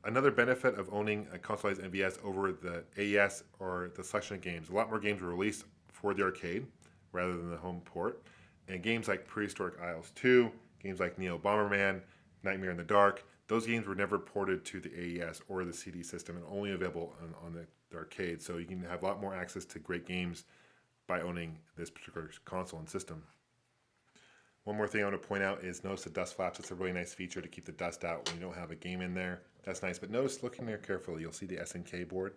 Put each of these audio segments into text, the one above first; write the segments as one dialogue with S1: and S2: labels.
S1: Another benefit of owning a Consolized MVS over the AES or the selection of games, a lot more games were released for the arcade rather than the home port. And games like Prehistoric Isles 2, games like Neo Bomberman, Nightmare in the Dark, those games were never ported to the AES or the CD system and only available on the arcade. So you can have a lot more access to great games by owning this particular console and system. One more thing I want to point out is notice the dust flaps. It's a really nice feature to keep the dust out when you don't have a game in there. That's nice, but notice, looking there carefully, you'll see the SNK board.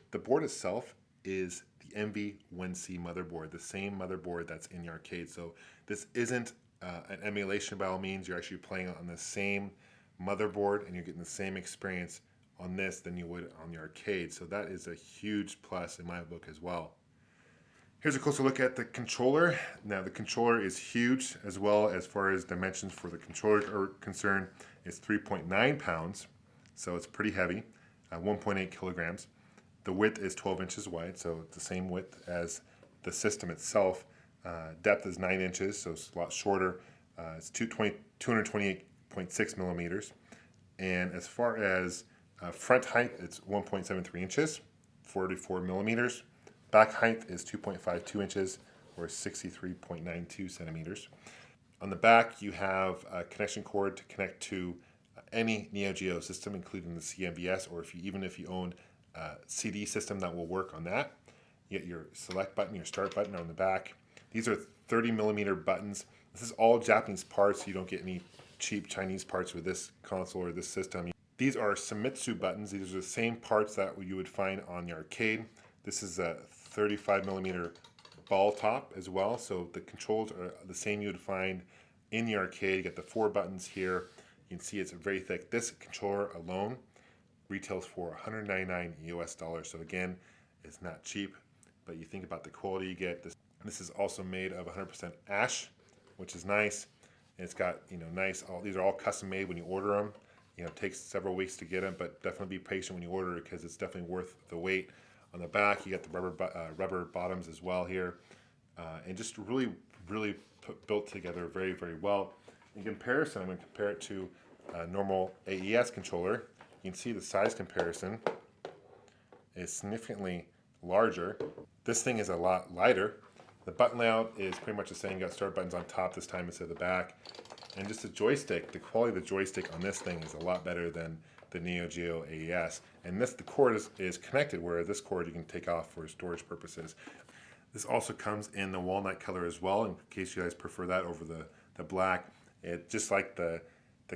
S1: The board itself is the MV1C motherboard, the same motherboard that's in the arcade. So this isn't an emulation by all means. You're actually playing on the same motherboard and you're getting the same experience on this than you would on the arcade. So that is a huge plus in my book as well. Here's a closer look at the controller. Now the controller is huge as well as far as dimensions for the controller are concerned. It's 3.9 pounds, so it's pretty heavy, 1.8 kilograms. The width is 12 inches wide, so it's the same width as the system itself. Depth is 9 inches, so it's a lot shorter. It's 228.6 millimeters. And as far as front height, it's 1.73 inches, 44 millimeters. Back height is 2.52 inches, or 63.92 centimeters. On the back, you have a connection cord to connect to any Neo Geo system, including the CMVS, or even if you owned a CD system, that will work on that. You get your select button, your start button on the back. These are 30 millimeter buttons. This is all Japanese parts, so you don't get any cheap Chinese parts with this console or this system. These are Famitsu buttons. These are the same parts that you would find on the arcade. This is a 35 millimeter ball top as well, so the controls are the same you would find in the arcade. You get the 4 buttons here. You can see it's very thick. This controller alone retails for $199 US, so again, it's not cheap, but you think about the quality you get. This is also made of 100% ash, which is nice. And it's got, these are all custom made when you order them. It takes several weeks to get them, but definitely be patient when you order it because it's definitely worth the wait. On the back, you got the rubber bottoms as well here, and just really built together very, very well. In comparison, I'm going to compare it to a normal AES controller. You can see the size comparison is significantly larger. This thing is a lot lighter. The button layout is pretty much the same. You got start buttons on top this time instead of the back. And just the joystick, the quality of the joystick on this thing is a lot better than the Neo Geo AES. And the cord is connected, where this cord you can take off for storage purposes. This also comes in the walnut color as well, in case you guys prefer that over the black. Just like the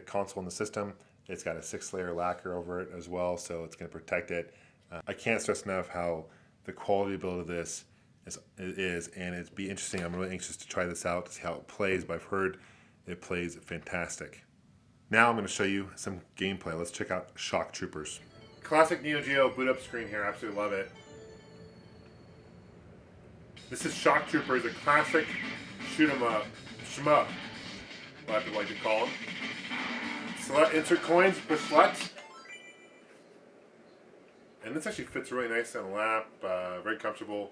S1: console in the system, it's got a 6-layer lacquer over it as well, so it's going to protect it. I can't stress enough how the quality build of this is, and it'd be interesting. I'm really anxious to try this out to see how it plays, but I've heard it plays fantastic. Now I'm going to show you some gameplay. Let's check out Shock Troopers. Classic Neo Geo boot up screen here. Absolutely love it. This is Shock Troopers, a classic shoot 'em up, shmup, what I like to call them. Select, insert coins, push select. And this actually fits really nice on the lap, very comfortable.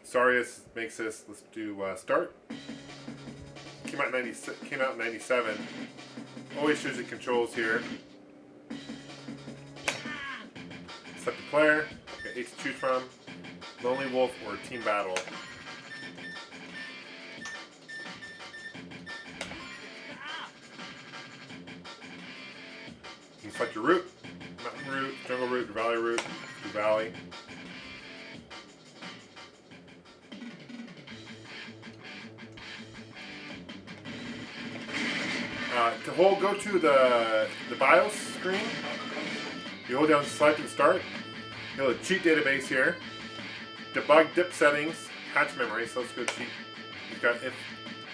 S1: Sarius makes this. Let's do start. Came out in 97. Always shows you controls here. Select the player. Got 8 to choose from. Lonely Wolf or Team Battle. You can select your route. Mountain route, jungle route, valley route. Do valley. Go to the BIOS screen. You hold down select and start. You have a cheat database here. Debug dip settings, patch memory, so let's go cheat. You've got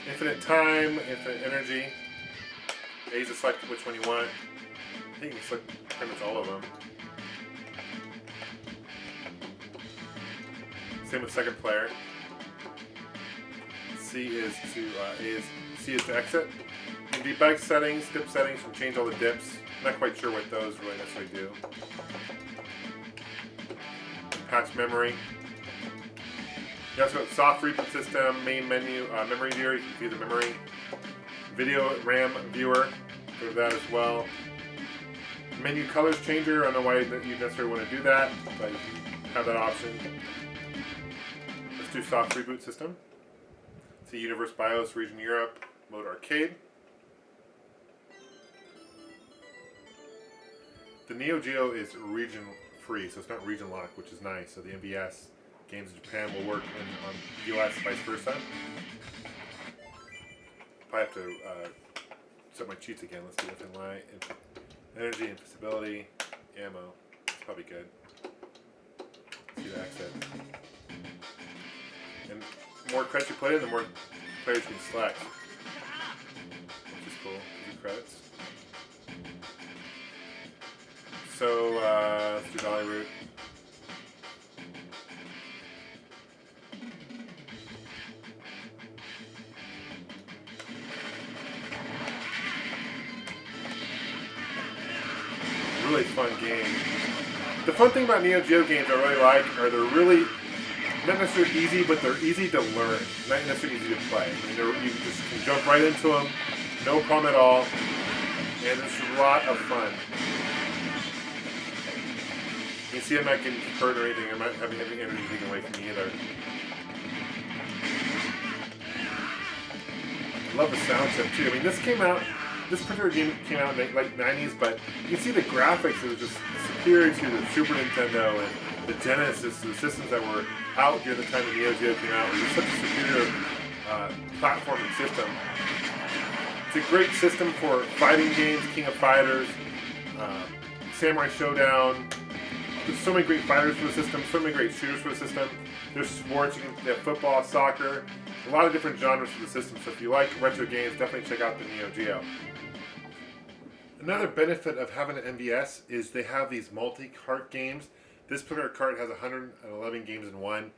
S1: infinite time, infinite energy. A to select which one you want. I think you can select pretty much all of them. Same with second player. C is to exit. You can debug settings, dip settings, and change all the dips. I'm not quite sure what those really necessarily do. Patch memory. You also got soft reboot system, main menu, memory viewer. You can view the memory. Video RAM viewer. Go to that as well. Menu colors changer, I don't know why you necessarily want to do that, but you have that option. Let's do soft reboot system. See Universe BIOS, Region Europe, Mode Arcade. The Neo Geo is region free, so it's not region locked, which is nice. So the MVS games in Japan will work on US, vice versa. Probably have to set my cheats again. Let's do within light, energy, invisibility, ammo. It's probably good. Let's see the exit. And the more credits you put in, the more players you can select. Which is cool. Easy credits. So let's do Valley Route. Really fun game. The fun thing about Neo Geo games I really like are they're really not necessarily easy, but they're easy to learn, not necessarily easy to play. I mean, you just can jump right into them, no problem at all, and it's a lot of fun. You can see I'm not getting hurt or anything. I'm not having any energy taken away from me either. I love the sound chip too. I mean, this particular game came out in the late 90s, but you can see the graphics that was just superior to the Super Nintendo and the Genesis, the systems that were out during the time the Neo Geo came out. It was such a superior platforming system. It's a great system for fighting games, King of Fighters, Samurai Showdown. There's so many great fighters for the system, so many great shooters for the system. There's sports, you have football, soccer, a lot of different genres for the system. So if you like retro games, definitely check out the Neo Geo. Another benefit of having an MVS is they have these multi-cart games. This particular cart has 111 games in one.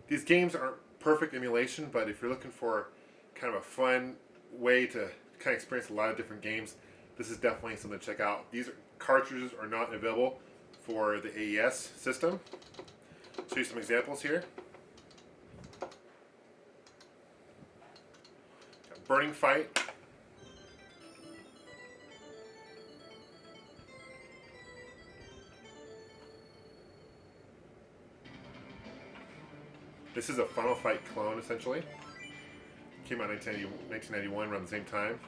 S1: These games aren't perfect emulation, but if you're looking for kind of a fun way to kind of experience a lot of different games, this is definitely something to check out. These cartridges are not available for the AES system. Show you some examples here. Got Burning Fight. This is a Final Fight clone, essentially. Came out in 1991, around the same time.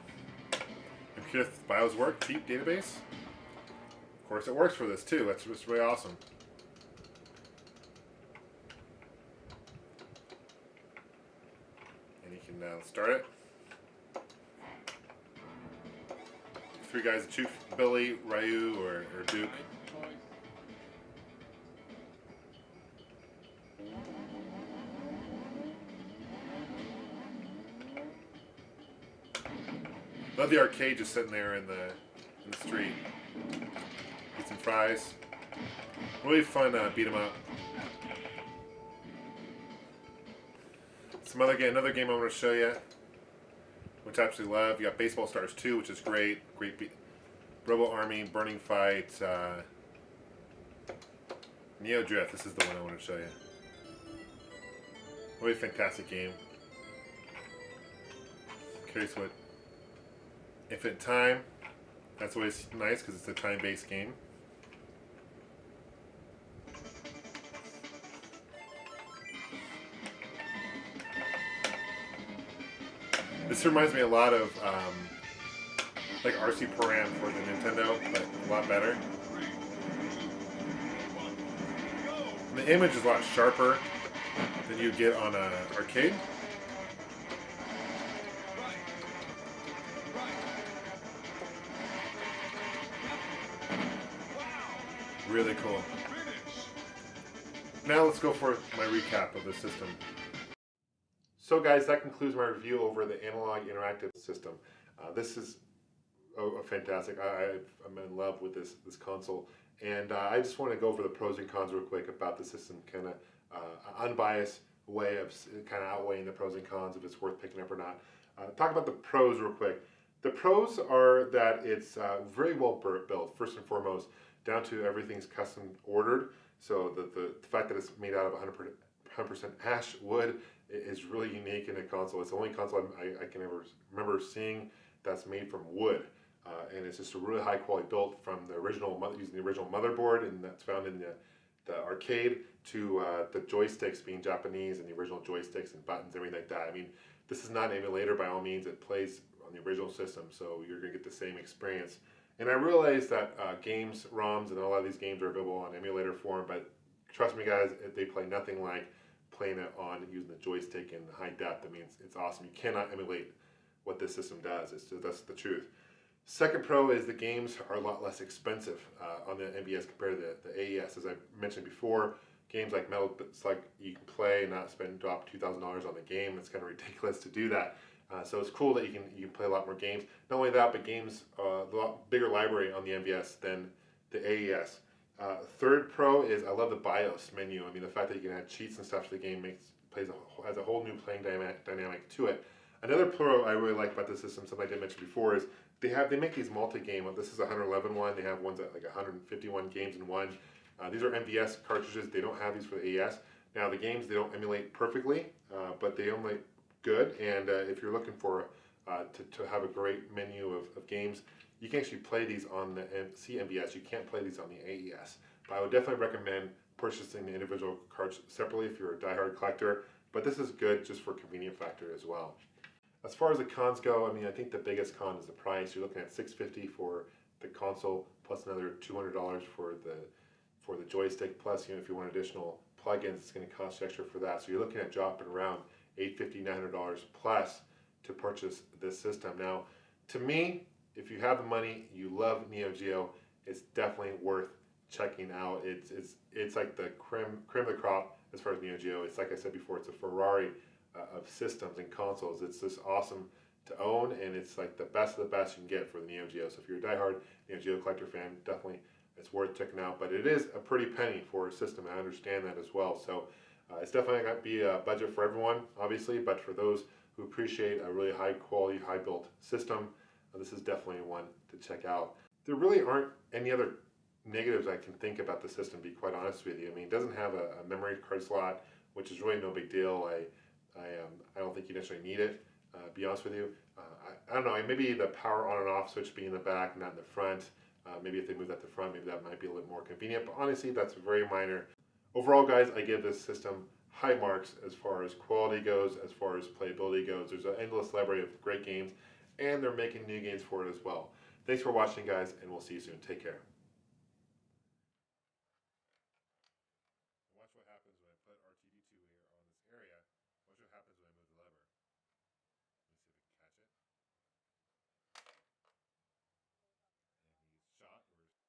S1: Computer BIOS work, cheap database. Of course, it works for this too. That's just really awesome. And you can now start it. Three guys to choose: Billy, Ryu, or Duke. Love the arcade just sitting there in the street. Get some fries. Really fun beat 'em up. Another game I want to show you, which I absolutely love. You got Baseball Stars 2, which is great. Great beat. Robo Army, Burning Fight, Neo Drift. This is the one I want to show you. Really fantastic game. Curious what. Infinite Time. That's always nice because it's a time-based game. This reminds me a lot of like RC Pro-Am for the Nintendo, but a lot better. And the image is a lot sharper than you get on an arcade. Really cool. Now let's go for my recap of the system. So guys, that concludes my review over the Analogue Interactive system. This is fantastic. I'm in love with this console, and I just want to go over the pros and cons real quick about the system, kind of unbiased way of kind of outweighing the pros and cons if it's worth picking up or not. Talk about the pros real quick. The pros are that it's very well built, first and foremost, down to everything's custom ordered. So the fact that it's made out of 100% ash wood is really unique in a console. It's the only console I can ever remember seeing that's made from wood. and it's just a really high quality build from the original, using the original motherboard, and that's found in the arcade, to the joysticks being Japanese and the original joysticks and buttons, everything like that. I mean, this is not an emulator by all means. It plays on the original system, so you're going to get the same experience. And I realize that games, ROMs, and a lot of these games are available on emulator form, but trust me guys, they play nothing like playing it on using the joystick in high depth. I mean, it's awesome. You cannot emulate what this system does. That's the truth. Second pro is the games are a lot less expensive on the MVS compared to the AES. As I mentioned before, games like Metal Slug you can play and not drop $2,000 on the game. It's kind of ridiculous to do that. So it's cool that you can play a lot more games. Not only that, but games, a lot bigger library on the MVS than the AES. Third pro is I love the BIOS menu. I mean, the fact that you can add cheats and stuff to the game has a whole new playing dynamic to it. Another pro I really like about the system, something I did mention before, is they make these multi-game. This is a 111 one. They have ones that like 151 games in one. These are MVS cartridges. They don't have these for the AES. Now the games, they don't emulate perfectly, but they emulate good. And if you're looking for to have a great menu of games, you can actually play these on the CMVS. You can't play these on the AES. But I would definitely recommend purchasing the individual carts separately if you're a diehard collector. But this is good just for convenient factor as well. As far as the cons go, I mean, I think the biggest con is the price. You're looking at $650 for the console, plus another $200 for the joystick. Plus, if you want additional plugins, it's going to cost you extra for that. So you're looking at dropping around $850, $900 plus to purchase this system. Now, to me, if you have the money, you love Neo Geo, it's definitely worth checking out. It's like the creme of the crop as far as Neo Geo. It's like I said before, it's a Ferrari of systems and consoles. It's just awesome to own, and it's like the best of the best you can get for the Neo Geo. So if you're a diehard Neo Geo collector fan, definitely it's worth checking out. But it is a pretty penny for a system. I understand that as well. So it's definitely going to be a budget for everyone, obviously, but for those who appreciate a really high quality, high built system, this is definitely one to check out. There really aren't any other negatives I can think about the system, to be quite honest with you. I mean, it doesn't have a memory card slot, which is really no big deal. I don't think you necessarily need it, to be honest with you. I don't know, maybe the power on and off switch being in the back, not in the front. Maybe if they move that to the front, maybe that might be a little more convenient, but honestly, that's very minor. Overall, guys, I give this system high marks as far as quality goes, as far as playability goes. There's an endless library of great games, and they're making new games for it as well. Thanks for watching, guys, and we'll see you soon. Take care. Watch what happens when I put R2D2 here on this area. Watch what happens